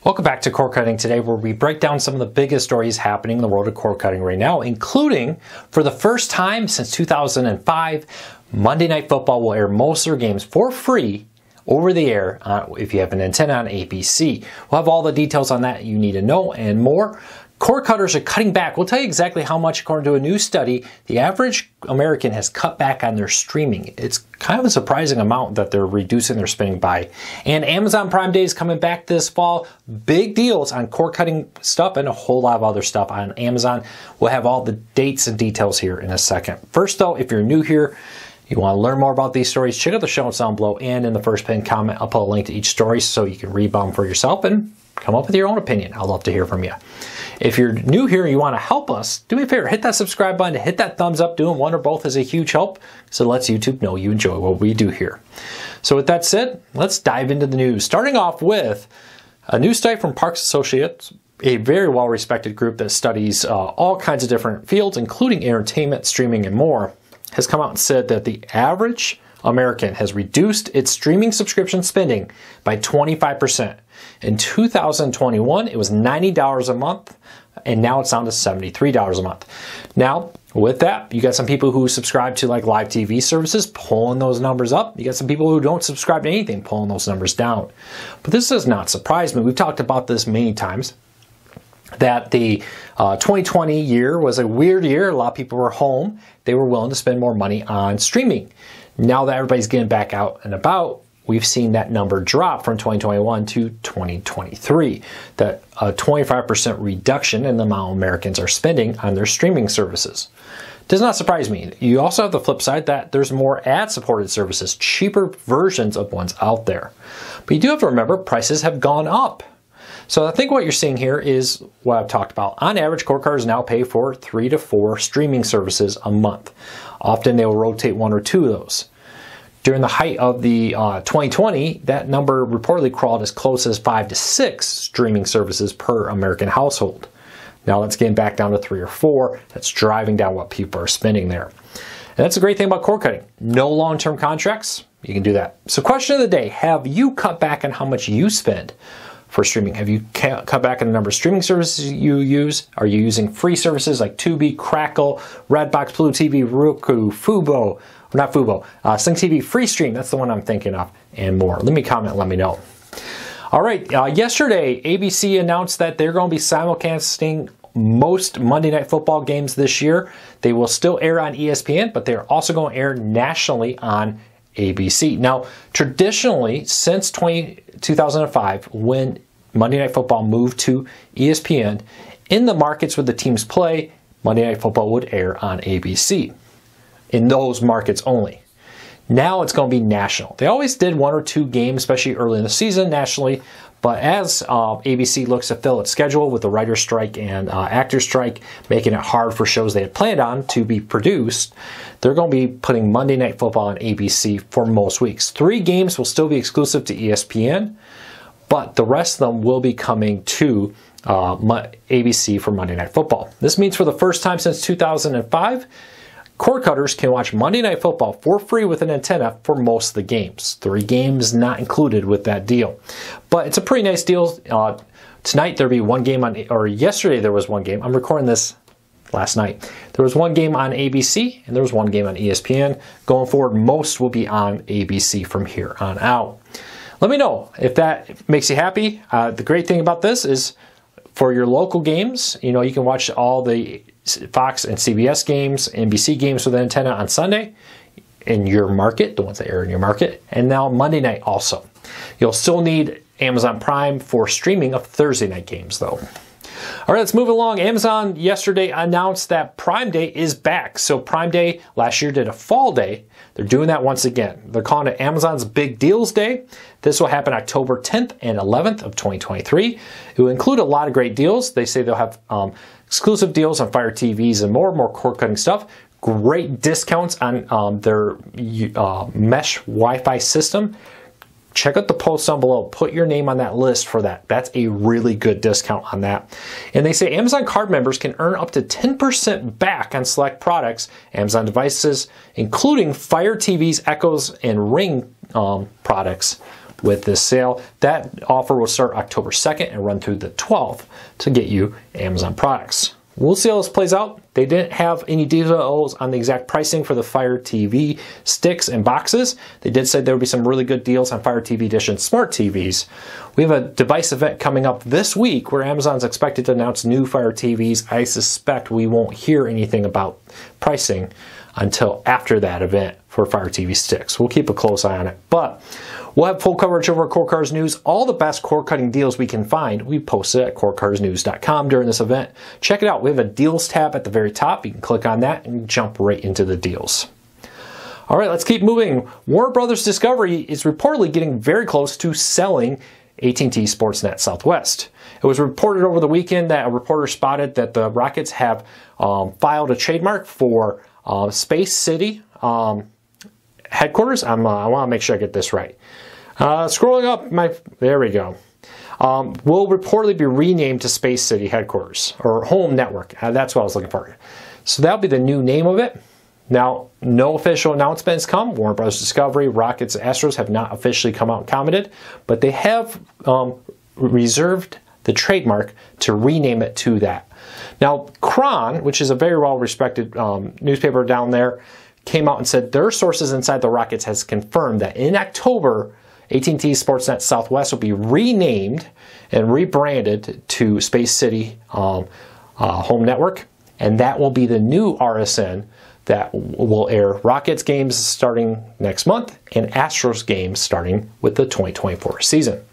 Welcome back to Cord Cutting today, where we break down some of the biggest stories happening in the world of cord cutting right now, including, for the first time since 2005, Monday Night Football will air most of their games for free over the air if you have an antenna on ABC. We'll have all the details on that you need to know and more. Cord cutters are cutting back. We'll tell you exactly how much, according to a new study, the average American has cut back on their streaming. It's kind of a surprising amount that they're reducing their spending by. And Amazon Prime Day is coming back this fall. Big deals on cord cutting stuff and a whole lot of other stuff on Amazon. We'll have all the dates and details here in a second. First though, if you're new here, you want to learn more about these stories, check out the show notes down below, and in the first pinned comment, I'll put a link to each story so you can read them for yourself and come up with your own opinion. I'd love to hear from you. If you're new here and you want to help us, do me a favor, hit that subscribe button, hit that thumbs up. Doing one or both is a huge help, so it lets YouTube know you enjoy what we do here. So with that said, let's dive into the news. Starting off with a new study from Parks Associates, a very well-respected group that studies all kinds of different fields, including entertainment, streaming, and more, has come out and said that the average American has reduced its streaming subscription spending by 25%. In 2021, it was $90 a month, and now it's down to $73 a month. Now, with that, you got some people who subscribe to like live TV services pulling those numbers up. You got some people who don't subscribe to anything pulling those numbers down. But this does not surprise me. We've talked about this many times, that the 2020 year was a weird year. A lot of people were home. They were willing to spend more money on streaming. Now that everybody's getting back out and about, we've seen that number drop from 2021 to 2023. That a 25% reduction in the amount Americans are spending on their streaming services. Does not surprise me. You also have the flip side that there's more ad-supported services, cheaper versions of ones out there. But you do have to remember, prices have gone up. So I think what you're seeing here is what I've talked about. On average, cord cutters now pay for 3 to 4 streaming services a month. Often they will rotate 1 or 2 of those. During the height of the 2020, that number reportedly crawled as close as 5 to 6 streaming services per American household. Now let's get back down to 3 or 4. That's driving down what people are spending there. And that's a great thing about cord cutting. No long-term contracts. You can do that. So question of the day, have you cut back on how much you spend for streaming? Have you cut back on the number of streaming services you use? Are you using free services like Tubi, Crackle, Redbox, Blue TV, Roku, Fubo, not Fubo, Sling TV, Freestream, that's the one I'm thinking of, and more? Let me comment, let me know. All right, yesterday, ABC announced that they're going to be simulcasting most Monday Night Football games this year. They will still air on ESPN, but they're also going to air nationally on ABC. Now, traditionally, since 2005, when Monday Night Football moved to ESPN, in the markets where the teams play, Monday Night Football would air on ABC. In those markets only. Now it's going to be national. They always did 1 or 2 games, especially early in the season, nationally. But as ABC looks to fill its schedule with the writer's strike and actor's strike, making it hard for shows they had planned on to be produced, they're going to be putting Monday Night Football on ABC for most weeks. 3 games will still be exclusive to ESPN, but the rest of them will be coming to ABC for Monday Night Football. This means for the first time since 2005, cord cutters can watch Monday Night Football for free with an antenna for most of the games. 3 games not included with that deal. But it's a pretty nice deal. Tonight there'll be 1 game on, or yesterday there was 1 game. I'm recording this last night. There was 1 game on ABC and there was 1 game on ESPN. Going forward, most will be on ABC from here on out. Let me know if that makes you happy. The great thing about this is for your local games, you know, you can watch all the Fox and CBS games, NBC games with an antenna on Sunday in your market, the ones that air in your market, and now Monday night also. You'll still need Amazon Prime for streaming of Thursday night games though. All right, let's move along. Amazon yesterday announced that Prime Day is back. So Prime Day last year did a fall day. They're doing that once again. They're calling it Amazon's Big Deals Day. This will happen October 10th and 11th of 2023. It will include a lot of great deals. They say they'll have exclusive deals on Fire TVs and more cord cutting stuff. Great discounts on their mesh Wi-Fi system. Check out the post down below. Put your name on that list for that. That's a really good discount on that. And they say Amazon card members can earn up to 10% back on select products, Amazon devices, including Fire TVs, Echoes, and Ring products with this sale. That offer will start October 2nd and run through the 12th to get you Amazon products. We'll see how this plays out. They didn't have any details on the exact pricing for the Fire TV sticks and boxes. They did say there would be some really good deals on Fire TV Edition smart TVs. We have a device event coming up this week where Amazon's expected to announce new Fire TVs. I suspect we won't hear anything about pricing until after that event for Fire TV sticks. We'll keep a close eye on it. But we'll have full coverage over at Cord Cars News. All the best cord cutting deals we can find, we post it at cordcarsnews.com during this event. Check it out. We have a deals tab at the very top. You can click on that and jump right into the deals. All right, let's keep moving. Warner Brothers Discovery is reportedly getting very close to selling ATT Sportsnet Southwest. It was reported over the weekend that a reporter spotted that the Rockets have filed a trademark for Space City headquarters. I want to make sure I get this right. Scrolling up, there we go. Will reportedly be renamed to Space City headquarters or Home Network. That's what I was looking for. So that'll be the new name of it. Now, no official announcements come. Warner Brothers Discovery, Rockets, Astros have not officially come out and commented, but they have reserved the trademark to rename it to that. Now, Cron, which is a very well-respected newspaper down there, came out and said their sources inside the Rockets has confirmed that in October, AT&T Sportsnet Southwest will be renamed and rebranded to Space City Home Network, and that will be the new RSN that will air Rockets games starting next month and Astros games starting with the 2024 season.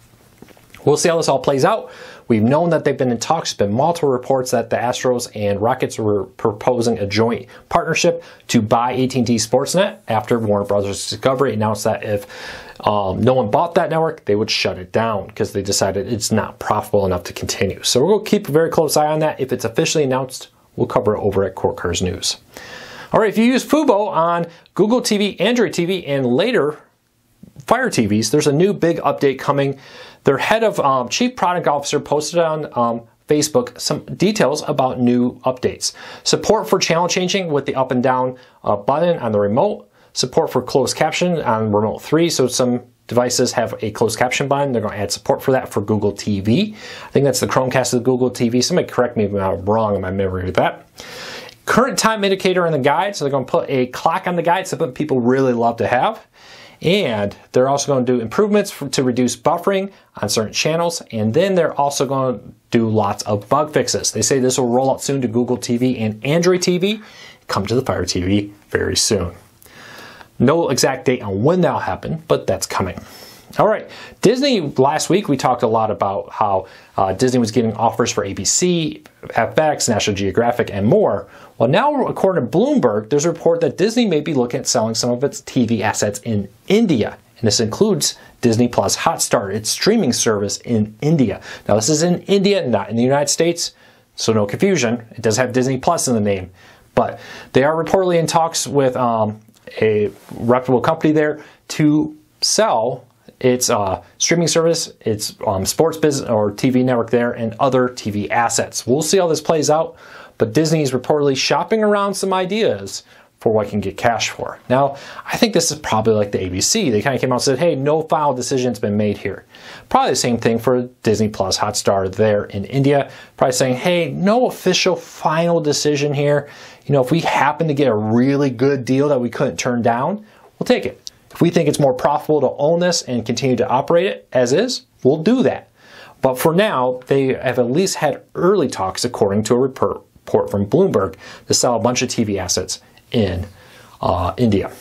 We'll see how this all plays out. We've known that they've been in talks. There's been multiple reports that the Astros and Rockets were proposing a joint partnership to buy AT&T Sportsnet after Warner Brothers Discovery announced that if no one bought that network, they would shut it down because they decided it's not profitable enough to continue. So we're going to keep a very close eye on that. If it's officially announced, we'll cover it over at Cord Cars News. All right, if you use Fubo on Google TV, Android TV, and later Fire TVs, there's a new big update coming. Their head of chief product officer posted on Facebook some details about new updates. Support for channel changing with the up and down button on the remote. Support for closed caption on remote 3. So some devices have a closed caption button. They're going to add support for that for Google TV. I think that's the Chromecast of Google TV. Somebody correct me if I'm wrong in my memory with that. Current time indicator in the guide. So they're going to put a clock on the guide, something people really love to have. And they're also going to do improvements to reduce buffering on certain channels. And then they're also going to do lots of bug fixes. They say this will roll out soon to Google TV and Android TV. Come to the Fire TV very soon. No exact date on when that'll happen, but that's coming. All right, Disney, last week we talked a lot about how Disney was getting offers for ABC, FX, National Geographic, and more. Well, now, according to Bloomberg, there's a report that Disney may be looking at selling some of its TV assets in India. And this includes Disney Plus Hotstar, its streaming service in India. Now, this is in India, not in the United States, so no confusion. It does have Disney Plus in the name. But they are reportedly in talks with a reputable company there to sell its streaming service, its sports business or TV network there, and other TV assets. We'll see how this plays out, but Disney is reportedly shopping around some ideas for what it can get cash for. Now, I think this is probably like the ABC. They kind of came out and said, hey, no final decision's been made here. Probably the same thing for Disney Plus Hotstar there in India. Probably saying, hey, no official final decision here. You know, if we happen to get a really good deal that we couldn't turn down, we'll take it. If we think it's more profitable to own this and continue to operate it as is, we'll do that. But for now, they have at least had early talks, according to a report from Bloomberg, to sell a bunch of TV assets in India.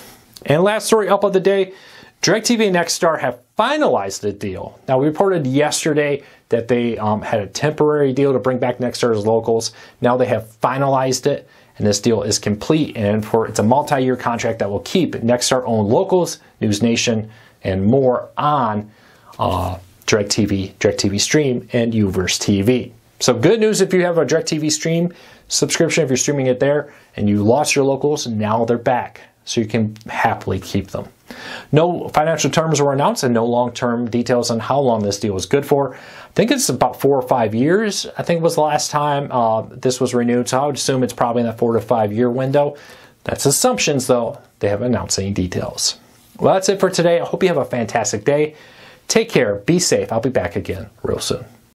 And last story up of the day, DirecTV and Nexstar have finalized the deal. Now, we reported yesterday that they had a temporary deal to bring back Nexstar's locals. Now they have finalized it, and this deal is complete. And it's a multi-year contract that will keep Nexstar-owned locals, News Nation, and more on DirecTV, DirecTV Stream, and Uverse TV. So good news if you have a DirecTV Stream subscription, if you're streaming it there, and you lost your locals, now they're back. So you can happily keep them. No financial terms were announced and no long-term details on how long this deal is good for. I think it's about 4 or 5 years, I think was the last time this was renewed. So I would assume it's probably in that 4 to 5 year window. That's assumptions though. They haven't announced any details. Well, that's it for today. I hope you have a fantastic day. Take care. Be safe. I'll be back again real soon.